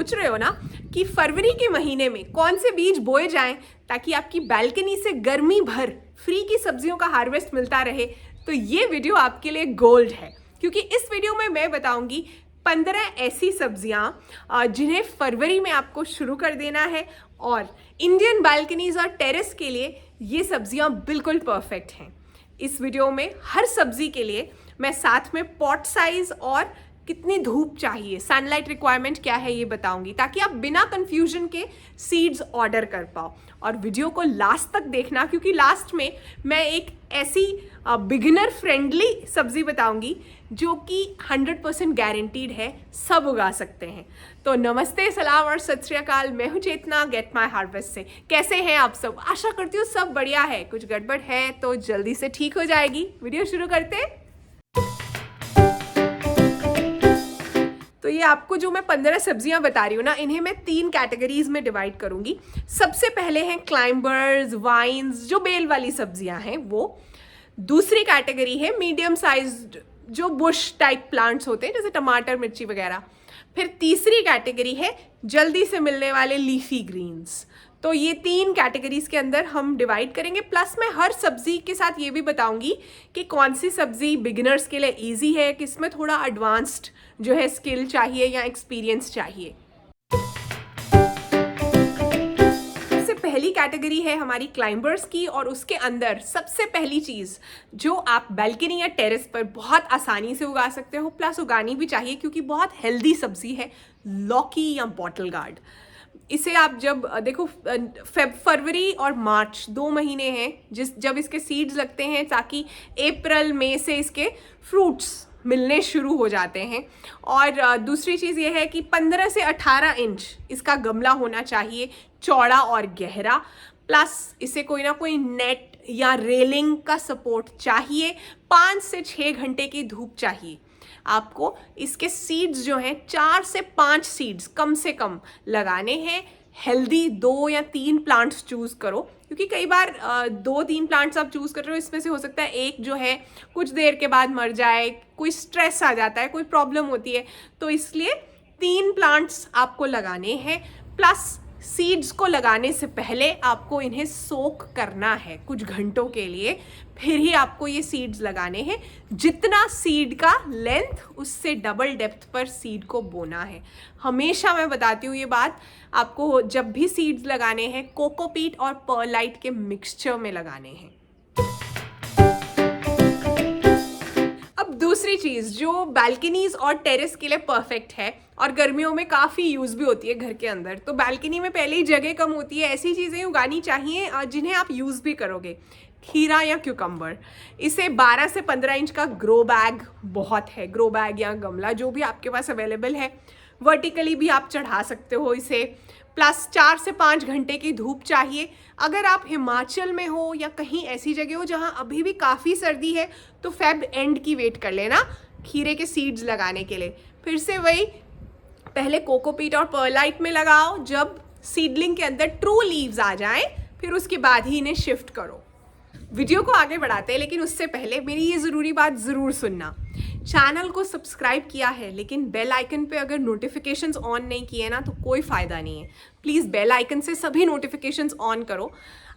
सोच रहे हो ना कि फरवरी के महीने में कौन से बीज बोए जाएं ताकि आपकी बैल्कनी से गर्मी भर फ्री की सब्जियों का हार्वेस्ट मिलता रहे, तो ये वीडियो आपके लिए गोल्ड है। क्योंकि इस वीडियो में मैं बताऊंगी 15 ऐसी सब्जियां जिन्हें फरवरी में आपको शुरू कर देना है, और इंडियन बालकनीज और टेरेस के लिए ये सब्जियां बिल्कुल परफेक्ट हैं। इस वीडियो में हर सब्जी के लिए मैं साथ में पॉट साइज और कितनी धूप चाहिए, सनलाइट रिक्वायरमेंट क्या है, ये बताऊंगी ताकि आप बिना कंफ्यूजन के सीड्स ऑर्डर कर पाओ। और वीडियो को लास्ट तक देखना, क्योंकि लास्ट में मैं एक ऐसी बिगिनर फ्रेंडली सब्जी बताऊंगी जो कि 100% गारंटीड है, सब उगा सकते हैं। तो नमस्ते, सलाम और सत श्री अकाल। मैं हूं चेतना गेट माय हार्वेस्ट से। कैसे हैं आप सब? आशा करती हूँ सब बढ़िया है। कुछ गड़बड़ है तो जल्दी से ठीक हो जाएगी। वीडियो शुरू करते हैं। तो ये आपको जो मैं 15 सब्जियां बता रही हूँ ना, इन्हें मैं 3 कैटेगरीज में डिवाइड करूंगी। सबसे पहले हैं क्लाइंबर्स, वाइन्स, जो बेल वाली सब्जियां हैं वो। दूसरी कैटेगरी है मीडियम साइज्ड, जो बुश टाइप प्लांट्स होते हैं जैसे टमाटर, मिर्ची वगैरह। फिर तीसरी कैटेगरी है जल्दी से मिलने वाले लीफी ग्रीन्स। तो ये 3 कैटेगरीज के अंदर हम डिवाइड करेंगे। प्लस मैं हर सब्जी के साथ ये भी बताऊंगी कि कौन सी सब्जी बिगिनर्स के लिए इजी है, किसमें थोड़ा एडवांस्ड जो है स्किल चाहिए या एक्सपीरियंस चाहिए। सबसे पहली कैटेगरी है हमारी क्लाइंबर्स की, और उसके अंदर सबसे पहली चीज़ जो आप बैल्कनी या टेरेस पर बहुत आसानी से उगा सकते हो, प्लस उगानी भी चाहिए क्योंकि बहुत हेल्दी सब्जी है, लौकी या बॉटल गार्ड। इसे आप जब देखो, फरवरी और मार्च 2 महीने हैं जब इसके सीड्स लगते हैं, ताकि अप्रैल मई से इसके फ्रूट्स मिलने शुरू हो जाते हैं। और दूसरी चीज़ ये है कि 15 से 18 इंच इसका गमला होना चाहिए, चौड़ा और गहरा। प्लस इसे कोई ना कोई नेट या रेलिंग का सपोर्ट चाहिए। 5 से 6 घंटे की धूप चाहिए आपको। इसके सीड्स जो हैं 4 से 5 सीड्स कम से कम लगाने हैं। हेल्दी 2 या 3 प्लांट्स चूज़ करो, क्योंकि कई बार 2-3 प्लांट्स आप चूज़ कर रहे हो, इसमें से हो सकता है एक जो है कुछ देर के बाद मर जाए, कोई स्ट्रेस आ जाता है, कोई प्रॉब्लम होती है। तो इसलिए 3 प्लांट्स आपको लगाने हैं। प्लस सीड्स को लगाने से पहले आपको इन्हें सोक करना है कुछ घंटों के लिए, फिर ही आपको ये सीड्स लगाने हैं। जितना सीड का लेंथ, उससे डबल डेप्थ पर सीड को बोना है। हमेशा मैं बताती हूँ ये बात, आपको जब भी सीड्स लगाने हैं कोकोपीट और पर्लाइट के मिक्सचर में लगाने हैं। अब दूसरी चीज़ जो बैल्कनीज और टेरेस के लिए परफेक्ट है और गर्मियों में काफ़ी यूज़ भी होती है घर के अंदर, तो बैल्कनी में पहले ही जगह कम होती है, ऐसी चीज़ें उगानी चाहिए जिन्हें आप यूज़ भी करोगे। खीरा या क्यूकम्बर, इसे 12 से 15 इंच का ग्रो बैग बहुत है, ग्रो बैग या गमला जो भी आपके पास अवेलेबल है। वर्टिकली भी आप चढ़ा सकते हो इसे। प्लस 4 से 5 घंटे की धूप चाहिए। अगर आप हिमाचल में हो या कहीं ऐसी जगह हो जहां अभी भी काफ़ी सर्दी है, तो फेब एंड की वेट कर लेना खीरे के सीड्स लगाने के लिए। फिर से वही, पहले कोकोपीट और पर्लाइट में लगाओ, जब सीडलिंग के अंदर ट्रू लीव्स आ जाएं, फिर उसके बाद ही इन्हें शिफ्ट करो। वीडियो को आगे बढ़ाते हैं, लेकिन उससे पहले मेरी ये ज़रूरी बात ज़रूर सुनना। चैनल को सब्सक्राइब किया है लेकिन बेल आइकन पे अगर नोटिफिकेशंस ऑन नहीं किए ना, तो कोई फ़ायदा नहीं है। प्लीज़ बेल आइकन से सभी नोटिफिकेशंस ऑन करो।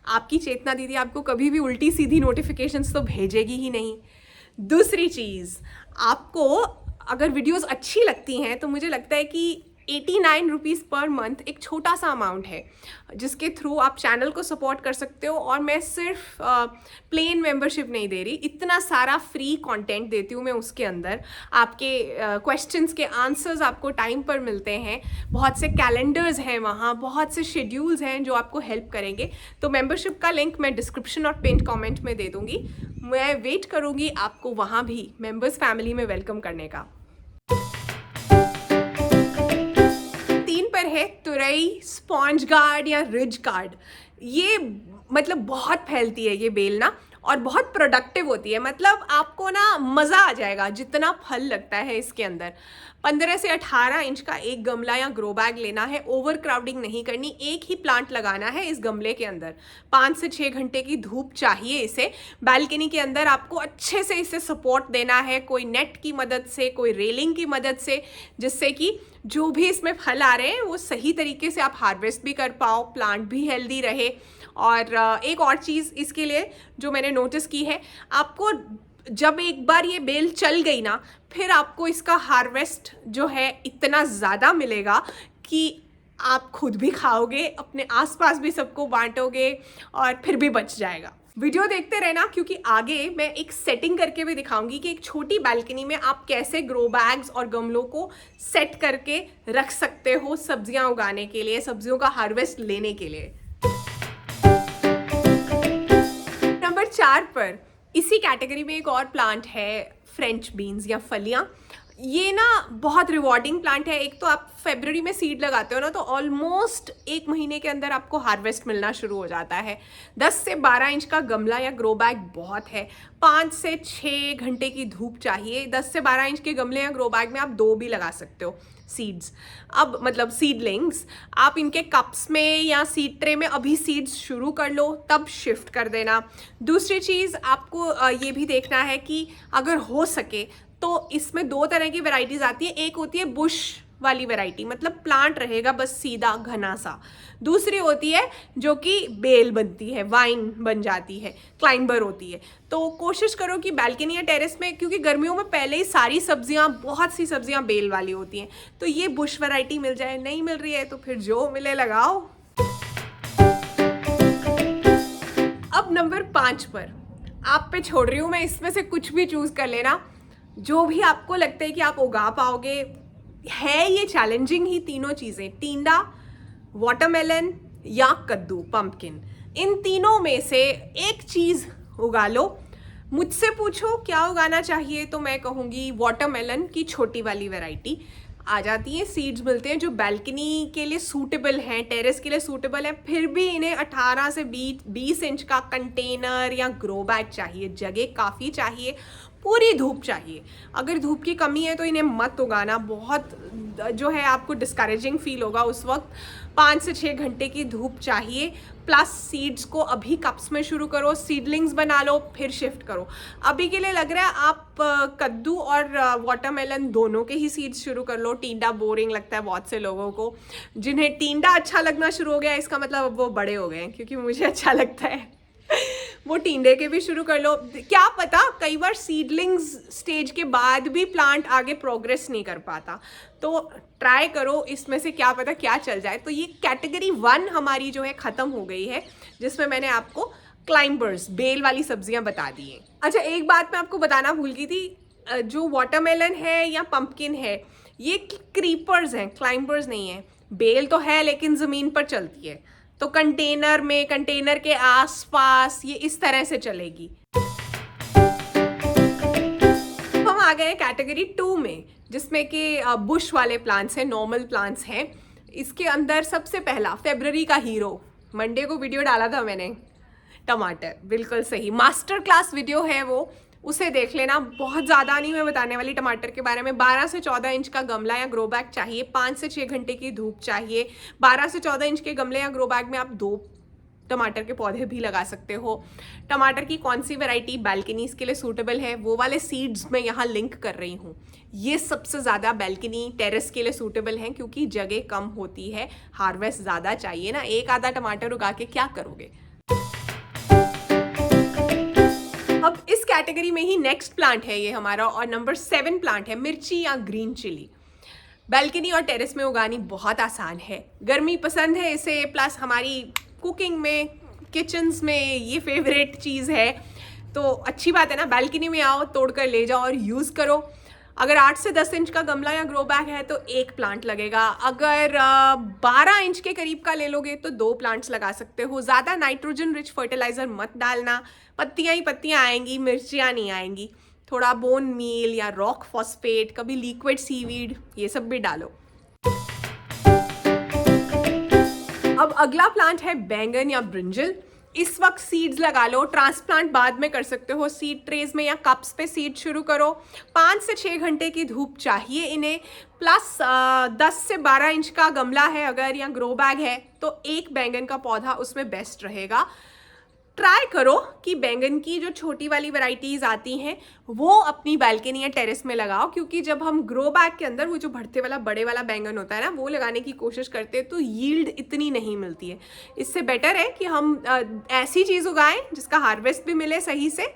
आपकी चेतना दीदी आपको कभी भी उल्टी सीधी नोटिफिकेशंस तो भेजेगी ही नहीं। दूसरी चीज़, आपको अगर वीडियोस अच्छी लगती हैं तो मुझे लगता है कि 89 रुपीज़ पर मंथ एक छोटा सा अमाउंट है जिसके थ्रू आप चैनल को सपोर्ट कर सकते हो। और मैं सिर्फ प्लेन मेंबरशिप नहीं दे रही, इतना सारा फ्री कंटेंट देती हूँ मैं उसके अंदर। आपके क्वेश्चंस के आंसर्स आपको टाइम पर मिलते हैं, बहुत से कैलेंडर्स हैं वहाँ, बहुत से शेड्यूल्स हैं जो आपको हेल्प करेंगे। तो मेंबरशिप का लिंक मैं डिस्क्रिप्शन और पिन कमेंट में दे दूँगी। मैं वेट करूँगी आपको वहाँ भी मेंबर्स फैमिली में वेलकम करने का। 3 पर है तुरई, स्पॉन्ज गार्ड या रिज गार्ड। ये मतलब बहुत फैलती है ये बेल ना, और बहुत प्रोडक्टिव होती है। मतलब आपको ना मज़ा आ जाएगा जितना फल लगता है इसके अंदर। 15 से 18 इंच का एक गमला या ग्रो बैग लेना है। ओवर क्राउडिंग नहीं करनी, एक ही प्लांट लगाना है इस गमले के अंदर। 5 से 6 घंटे की धूप चाहिए इसे। बैल्कनी के अंदर आपको अच्छे से इसे सपोर्ट देना है, कोई नेट की मदद से, कोई रेलिंग की मदद से, जिससे कि जो भी इसमें फल आ रहे हैं वो सही तरीके से आप हार्वेस्ट भी कर पाओ, प्लांट भी हेल्दी रहे। और एक और चीज़ इसके लिए जो मैंने नोटिस की है, आपको जब एक बार ये बेल चल गई ना, फिर आपको इसका हार्वेस्ट जो है इतना ज़्यादा मिलेगा कि आप खुद भी खाओगे, अपने आसपास भी सबको बांटोगे और फिर भी बच जाएगा। वीडियो देखते रहना, क्योंकि आगे मैं एक सेटिंग करके भी दिखाऊंगी कि एक छोटी बालकनी में आप कैसे ग्रो बैग्स और गमलों को सेट करके रख सकते हो सब्जियां उगाने के लिए, सब्जियों का हार्वेस्ट लेने के लिए। नंबर 4 पर इसी कैटेगरी में एक और प्लांट है, फ्रेंच बीन्स या फलियां। ये ना बहुत रिवॉर्डिंग प्लांट है। एक तो आप फरवरी में सीड लगाते हो ना, तो ऑलमोस्ट 1 महीने के अंदर आपको हार्वेस्ट मिलना शुरू हो जाता है। 10 से 12 इंच का गमला या ग्रो बैग बहुत है। 5 से 6 घंटे की धूप चाहिए। 10 से 12 इंच के गमले या ग्रो बैग में आप 2 भी लगा सकते हो सीड्स। अब मतलब सीडलिंग्स आप इनके कप्स में या सीड ट्रे में अभी सीड्स शुरू कर लो, तब शिफ्ट कर देना। दूसरी चीज़ आपको ये भी देखना है कि अगर हो सके तो इसमें 2 तरह की वैरायटीज आती है। एक होती है बुश वाली वैरायटी, मतलब प्लांट रहेगा बस सीधा घना सा। दूसरी होती है जो कि बेल बनती है, वाइन बन जाती है, क्लाइंबर होती है। तो कोशिश करो कि बालकनी या टेरेस में, क्योंकि गर्मियों में पहले ही सारी सब्जियां, बहुत सी सब्जियां बेल वाली होती हैं, तो ये बुश वैरायटी मिल जाए। नहीं मिल रही है तो फिर जो मिले लगाओ। अब नंबर 5 पर आप पे छोड़ रही हूँ मैं, इसमें से कुछ भी चूज कर लेना, जो भी आपको लगता है कि आप उगा पाओगे। है ये चैलेंजिंग ही तीनों चीज़ें, टिंडा, वाटरमेलन या कद्दू, पंपकिन। इन तीनों में से एक चीज़ उगा लो। मुझसे पूछो क्या उगाना चाहिए तो मैं कहूँगी वाटरमेलन की छोटी वाली वैरायटी आ जाती है। सीड्स मिलते हैं जो बालकनी के लिए सूटेबल हैं, टेरेस के लिए सूटेबल हैं, फिर भी इन्हें 18 से 20 इंच का कंटेनर या ग्रो बैग चाहिए। जगह काफ़ी चाहिए, पूरी धूप चाहिए। अगर धूप की कमी है तो इन्हें मत उगाना, बहुत जो है आपको डिस्करेजिंग फील होगा उस वक्त। 5 से 6 घंटे की धूप चाहिए। प्लस सीड्स को अभी कप्स में शुरू करो, सीडलिंग्स बना लो, फिर शिफ्ट करो। अभी के लिए लग रहा है आप कद्दू और वाटरमेलन दोनों के ही सीड्स शुरू कर लो। टिंडा बोरिंग लगता है बहुत से लोगों को। जिन्हें टिंडा अच्छा लगना शुरू हो गया, इसका मतलब अब वो बड़े हो गए हैं, क्योंकि मुझे अच्छा लगता है। वो टिंडे के भी शुरू कर लो। क्या पता, कई बार सीडलिंग्स स्टेज के बाद भी प्लांट आगे प्रोग्रेस नहीं कर पाता, तो ट्राई करो, इसमें से क्या पता क्या चल जाए। तो ये कैटेगरी 1 हमारी जो है ख़त्म हो गई है, जिसमें मैंने आपको क्लाइंबर्स, बेल वाली सब्जियां बता दी हैं। अच्छा, एक बात मैं आपको बताना भूल गई थी, जो वाटरमेलन है या पंपकिन है, ये क्रीपर्स हैं, क्लाइंबर्स नहीं है। बेल तो है लेकिन ज़मीन पर चलती है, तो कंटेनर में, कंटेनर के आसपास ये इस तरह से चलेगी। हम आ गए कैटेगरी 2 में, जिसमें कि बुश वाले प्लांट्स हैं, नॉर्मल प्लांट्स हैं। इसके अंदर सबसे पहला फरवरी का हीरो, मंडे को वीडियो डाला था मैंने, टमाटर। बिल्कुल सही, मास्टर क्लास वीडियो है वो, उसे देख लेना। बहुत ज़्यादा नहीं मैं बताने वाली टमाटर के बारे में। 12 से 14 इंच का गमला या ग्रो बैग चाहिए। 5 से 6 घंटे की धूप चाहिए। 12 से 14 इंच के गमले या ग्रो बैग में आप 2 टमाटर के पौधे भी लगा सकते हो। टमाटर की कौन सी वैरायटी बालकनीज के लिए सूटेबल है, वो वाले सीड्स मैं यहाँ लिंक कर रही हूँ। ये सबसे ज़्यादा बालकनी, टेरेस के लिए सूटेबल हैं, क्योंकि जगह कम होती है, हार्वेस्ट ज़्यादा चाहिए ना। एक आधा टमाटर उगा के क्या करोगे। अब इस कैटेगरी में ही नेक्स्ट प्लांट है ये हमारा, और नंबर 7 प्लांट है मिर्ची या ग्रीन चिली। बालकनी और टेरेस में उगानी बहुत आसान है। गर्मी पसंद है इसे, प्लस हमारी कुकिंग में, किचन्स में ये फेवरेट चीज़ है, तो अच्छी बात है ना। बालकनी में आओ, तोड़ कर ले जाओ और यूज़ करो। अगर 8 से 10 इंच का गमला या ग्रो बैग है तो 1 प्लांट लगेगा। अगर 12 इंच के करीब का ले लोगे तो 2 प्लांट्स लगा सकते हो। ज़्यादा नाइट्रोजन रिच फर्टिलाइज़र मत डालना, पत्तियाँ ही पत्तियाँ आएंगी, मिर्चियाँ नहीं आएंगी। थोड़ा बोन मील या रॉक फॉस्फेट, कभी लिक्विड सीवीड, ये सब भी डालो। अब अगला प्लांट है बैंगन या ब्रिंजल। इस वक्त सीड्स लगा लो, ट्रांसप्लांट बाद में कर सकते हो। सीड ट्रेज में या कप्स पे सीड शुरू करो। 5 से 6 घंटे की धूप चाहिए इन्हें। प्लस 10 से 12 इंच का गमला है अगर, या ग्रो बैग है, तो 1 बैंगन का पौधा उसमें बेस्ट रहेगा। ट्राई करो कि बैंगन की जो छोटी वाली वैरायटीज़ आती हैं वो अपनी बालकनी या टेरेस में लगाओ, क्योंकि जब हम ग्रो बैग के अंदर वो जो भरते वाला बड़े वाला बैंगन होता है ना, वो लगाने की कोशिश करते हैं तो यील्ड इतनी नहीं मिलती है। इससे बेटर है कि हम ऐसी चीज़ उगाएं जिसका हार्वेस्ट भी मिले सही से।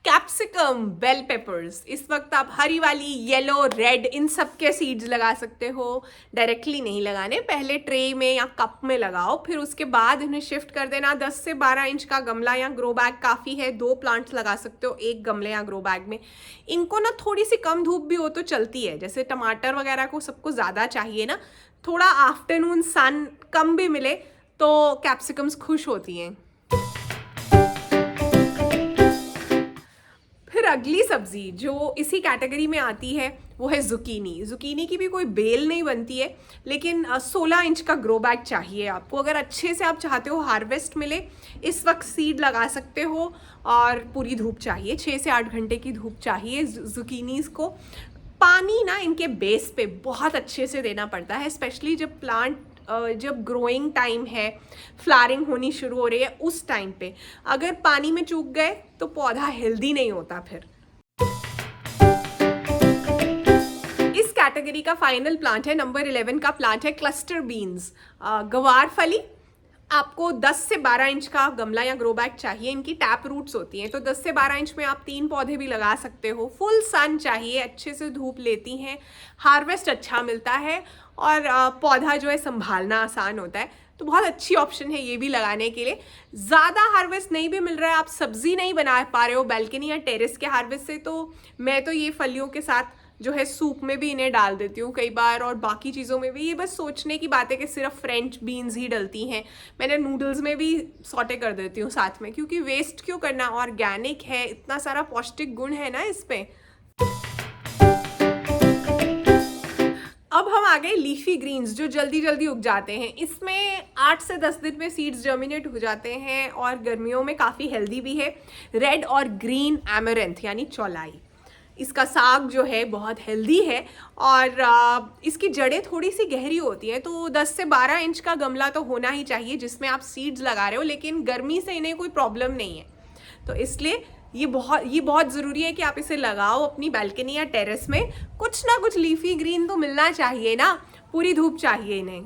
कैप्सिकम, बेल पेपर्स, इस वक्त आप हरी वाली, येलो, रेड, इन सब के सीड्स लगा सकते हो। डायरेक्टली नहीं लगाने, पहले ट्रे में या कप में लगाओ, फिर उसके बाद इन्हें शिफ्ट कर देना। 10 से 12 इंच का गमला या ग्रो बैग काफ़ी है, 2 प्लांट्स लगा सकते हो एक गमले या ग्रो बैग में। इनको ना थोड़ी सी कम धूप भी हो तो चलती है, जैसे टमाटर वगैरह को सबको ज़्यादा चाहिए ना, थोड़ा आफ्टरनून सन कम भी मिले तो कैप्सिकम्स खुश होती हैं। फिर अगली सब्जी जो इसी कैटेगरी में आती है वो है जुकीनी। जुकीनी की भी कोई बेल नहीं बनती है, लेकिन 16 इंच का ग्रो बैग चाहिए आपको अगर अच्छे से आप चाहते हो हार्वेस्ट मिले। इस वक्त सीड लगा सकते हो और पूरी धूप चाहिए, 6 से 8 घंटे की धूप चाहिए जुकीनीज को। पानी ना इनके बेस पे बहुत अच्छे से देना पड़ता है, स्पेशली जब प्लांट जब ग्रोइंग टाइम है, फ्लावरिंग होनी शुरू हो रही है, उस टाइम पे अगर पानी में चूक गए तो पौधा हेल्दी नहीं होता। फिर इस कैटेगरी का फाइनल प्लांट है, नंबर 11 का प्लांट है क्लस्टर बीन्स, गवार फली। आपको 10 से 12 इंच का गमला या ग्रो बैग चाहिए। इनकी टैप रूट्स होती हैं, तो 10 से 12 इंच में आप 3 पौधे भी लगा सकते हो। फुल सन चाहिए, अच्छे से धूप लेती हैं, हार्वेस्ट अच्छा मिलता है और पौधा जो है संभालना आसान होता है, तो बहुत अच्छी ऑप्शन है ये भी लगाने के लिए। ज़्यादा हार्वेस्ट नहीं भी मिल रहा है, आप सब्जी नहीं बना पा रहे हो बैल्कनी या टेरेस के हार्वेस्ट से, तो मैं तो ये फलियों के साथ जो है सूप में भी इन्हें डाल देती हूँ कई बार, और बाकी चीज़ों में भी। ये बस सोचने की बात है कि सिर्फ फ्रेंच बीन्स ही डलती हैं, मैंने नूडल्स में भी सॉटे कर देती हूँ साथ में, क्योंकि वेस्ट क्यों करना, ऑर्गेनिक है, इतना सारा पौष्टिक गुण है ना इसमें। अब हम आ गए लीफी ग्रीन्स जो जल्दी जल्दी उग जाते हैं। इसमें 8 से 10 दिन में सीड्स जर्मिनेट हो जाते हैं और गर्मियों में काफ़ी हेल्दी भी है। रेड और ग्रीन एमरेंथ यानी चौलाई, इसका साग जो है बहुत हेल्दी है और इसकी जड़ें थोड़ी सी गहरी होती हैं, तो 10 से 12 इंच का गमला तो होना ही चाहिए जिसमें आप सीड्स लगा रहे हो, लेकिन गर्मी से इन्हें कोई प्रॉब्लम नहीं है। तो इसलिए ये बहुत ज़रूरी है कि आप इसे लगाओ अपनी बालकनी या टेरेस में। कुछ ना कुछ लीफी ग्रीन तो मिलना चाहिए ना, पूरी धूप चाहिए इन्हें।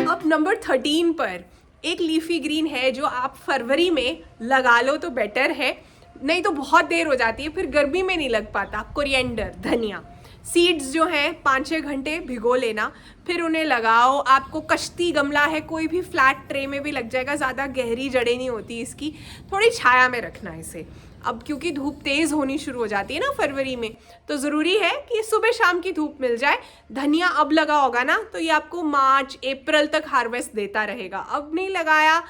अब नंबर 13 पर एक लीफी ग्रीन है जो आप फरवरी में लगा लो तो बेटर है, नहीं तो बहुत देर हो जाती है, फिर गर्मी में नहीं लग पाता। कोरिएंडर, धनिया, सीड्स जो हैं 5-6 घंटे भिगो लेना, फिर उन्हें लगाओ। आपको कश्ती गमला है, कोई भी फ्लैट ट्रे में भी लग जाएगा, ज़्यादा गहरी जड़ें नहीं होती इसकी, थोड़ी छाया में रखना इसे। अब क्योंकि धूप तेज़ होनी शुरू हो जाती है ना फरवरी में, तो ज़रूरी है कि सुबह शाम की धूप मिल जाए। धनिया अब लगा होगा ना, तो ये आपको मार्च अप्रैल तक हार्वेस्ट देता रहेगा। अब नहीं लगाया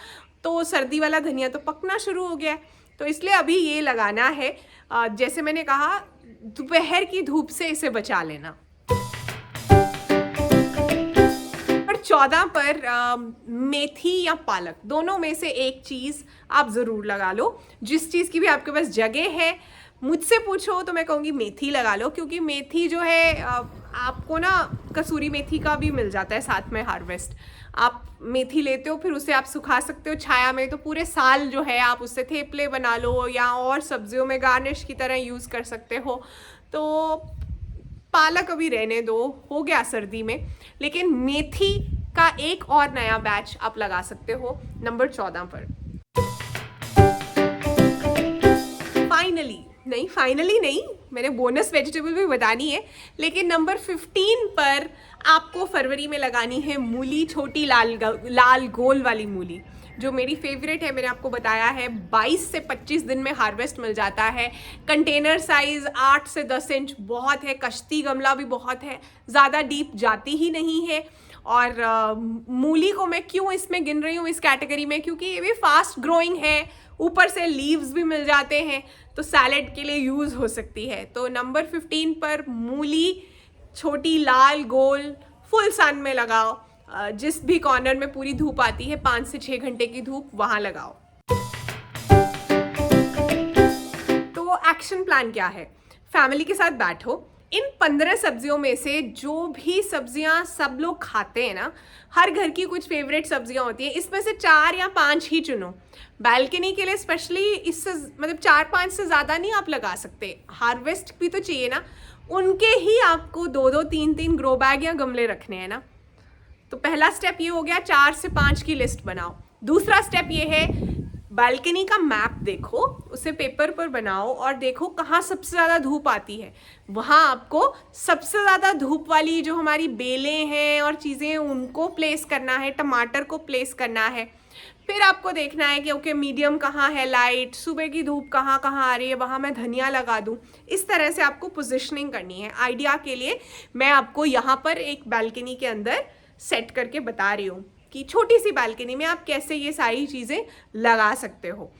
तो सर्दी वाला धनिया तो पकना शुरू हो गया है, तो इसलिए अभी ये लगाना है। जैसे मैंने कहा, दोपहर की धूप से इसे बचा लेना। और 14 पर मेथी या पालक, दोनों में से एक चीज़ आप ज़रूर लगा लो। जिस चीज़ की भी आपके पास जगह है, मुझसे पूछो तो मैं कहूँगी मेथी लगा लो, क्योंकि मेथी जो है आपको ना कसूरी मेथी का भी मिल जाता है साथ में हार्वेस्ट। आप मेथी लेते हो, फिर उसे आप सुखा सकते हो छाया में, तो पूरे साल जो है आप उससे थेपले बना लो या और सब्जियों में गार्निश की तरह यूज़ कर सकते हो। तो पालक अभी रहने दो, हो गया सर्दी में, लेकिन मेथी का एक और नया बैच आप लगा सकते हो नंबर 14 पर। फाइनली नहीं, मैंने बोनस वेजिटेबल भी बतानी है, लेकिन नंबर 15 पर आपको फरवरी में लगानी है मूली, छोटी लाल गोल वाली मूली, जो मेरी फेवरेट है। मैंने आपको बताया है 22 से 25 दिन में हार्वेस्ट मिल जाता है। कंटेनर साइज़ 8 से 10 इंच बहुत है, कश्ती गमला भी बहुत है, ज़्यादा डीप जाती ही नहीं है। और मूली को मैं क्यों इसमें गिन रही हूँ इस कैटेगरी में, क्योंकि ये भी फास्ट ग्रोइंग है, ऊपर से लीव्स भी मिल जाते हैं, तो सैलेड के लिए यूज़ हो सकती है। तो नंबर 15 पर मूली, छोटी लाल गोल, फुल सन में लगाओ। जिस भी कॉर्नर में पूरी धूप आती है, 5 से 6 घंटे की धूप, वहाँ लगाओ। तो एक्शन प्लान क्या है? फैमिली के साथ बैठो, इन 15 सब्जियों में से जो भी सब्जियां सब लोग खाते हैं ना, हर घर की कुछ फेवरेट सब्जियां होती हैं, इसमें से 4 या 5 ही चुनो। बालकनी के लिए स्पेशली इससे मतलब 4-5 से ज़्यादा नहीं आप लगा सकते, हार्वेस्ट भी तो चाहिए ना, उनके ही आपको 2-2 3-3 ग्रो बैग या गमले रखने हैं ना। तो पहला स्टेप ये हो गया, 4 से 5 की लिस्ट बनाओ। दूसरा स्टेप ये है, बालकनी का मैप देखो, उसे पेपर पर बनाओ और देखो कहाँ सबसे ज़्यादा धूप आती है। वहाँ आपको सबसे ज़्यादा धूप वाली जो हमारी बेलें हैं और चीज़ें उनको प्लेस करना है, टमाटर को प्लेस करना है। फिर आपको देखना है कि ओके मीडियम कहाँ है लाइट, सुबह की धूप कहाँ कहाँ आ रही है, वहाँ मैं धनिया लगा दूँ। इस तरह से आपको पोजिशनिंग करनी है। आइडिया के लिए मैं आपको यहाँ पर एक बालकनी के अंदर सेट करके बता रही हूँ कि छोटी सी बालकनी में आप कैसे ये सारी चीज़ें लगा सकते हो।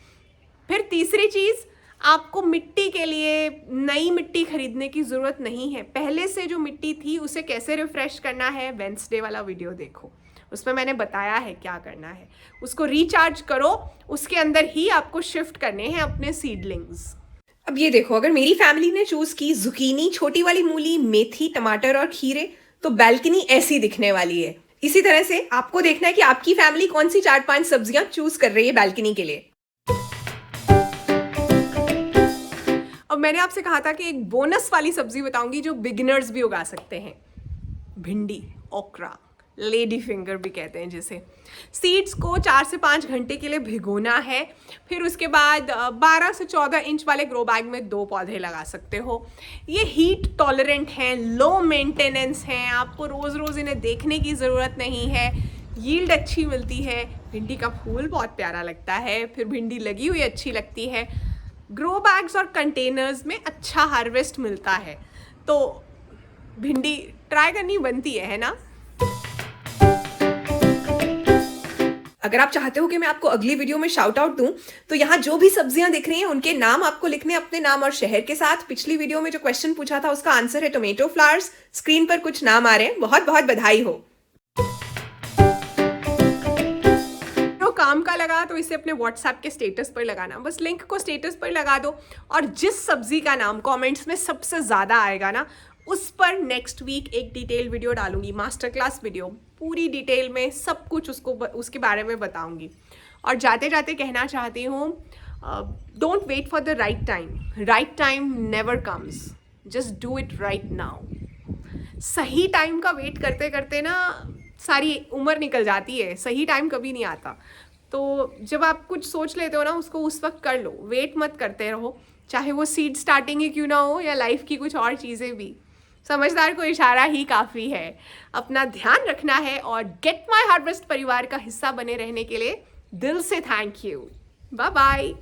फिर तीसरी चीज़, आपको मिट्टी के लिए नई मिट्टी खरीदने की ज़रूरत नहीं है। पहले से जो मिट्टी थी उसे कैसे रिफ़्रेश करना है, वेंसडे वाला वीडियो देखो, उसमें मैंने बताया है क्या करना है। उसको रिचार्ज करो, उसके अंदर ही आपको शिफ्ट करने हैं अपने सीडलिंग्स। अब ये देखो, अगर मेरी फैमिली ने चूज़ की जुकीनी, छोटी वाली मूली, मेथी, टमाटर और खीरे, तो बालकनी ऐसी दिखने वाली है। इसी तरह से आपको देखना है कि आपकी फैमिली कौन सी 4-5 सब्जियां चूज कर रही है बालकनी के लिए। अब मैंने आपसे कहा था कि एक बोनस वाली सब्जी बताऊंगी जो बिगिनर्स भी उगा सकते हैं, भिंडी, ओकरा, लेडी फिंगर भी कहते हैं जिसे। सीड्स को 4 से 5 घंटे के लिए भिगोना है। फिर उसके बाद 12 से 14 इंच वाले ग्रो बैग में 2 पौधे लगा सकते हो। ये हीट टॉलरेंट हैं, लो मेंटेनेंस हैं, आपको रोज़ रोज़ इन्हें देखने की ज़रूरत नहीं है, यील्ड अच्छी मिलती है। भिंडी का फूल बहुत प्यारा लगता है, फिर भिंडी लगी हुई अच्छी लगती है। ग्रो बैग्स और कंटेनर्स में अच्छा हार्वेस्ट मिलता है, तो भिंडी ट्राई करनी बनती है ना। अगर आप चाहते हो कि मैं आपको अगली वीडियो में शाउट आउट दूं, तो यहाँ जो भी सब्जियां दिख रही हैं उनके नाम आपको लिखने, अपने नाम और शहर के साथ। पिछली वीडियो में जो क्वेश्चन पूछा था उसका आंसर है टोमेटो फ्लावर्स। स्क्रीन पर कुछ नाम आ रहे हैं, बहुत बहुत बधाई हो। तो काम का लगा तो इसे अपने व्हाट्सएप के स्टेटस पर लगाना, बस लिंक को स्टेटस पर लगा दो, और जिस सब्जी का नाम कॉमेंट्स में सबसे ज़्यादा आएगा ना, उस पर नेक्स्ट वीक एक डिटेल वीडियो डालूंगी, मास्टर क्लास वीडियो, पूरी डिटेल में सब कुछ उसके बारे में बताऊंगी। और जाते जाते कहना चाहती हूँ, don't wait for the right time never comes, just do it right now. सही टाइम का वेट करते करते ना सारी उम्र निकल जाती है, सही टाइम कभी नहीं आता। तो जब आप कुछ सोच लेते हो ना, उसको उस वक्त कर लो, वेट मत करते रहो, चाहे वो सीड स्टार्टिंग ही क्यों ना हो या लाइफ की कुछ और चीज़ें भी। समझदार को इशारा ही काफ़ी है। अपना ध्यान रखना है और गेट माय हार्वेस्ट परिवार का हिस्सा बने रहने के लिए दिल से थैंक यू। Bye bye.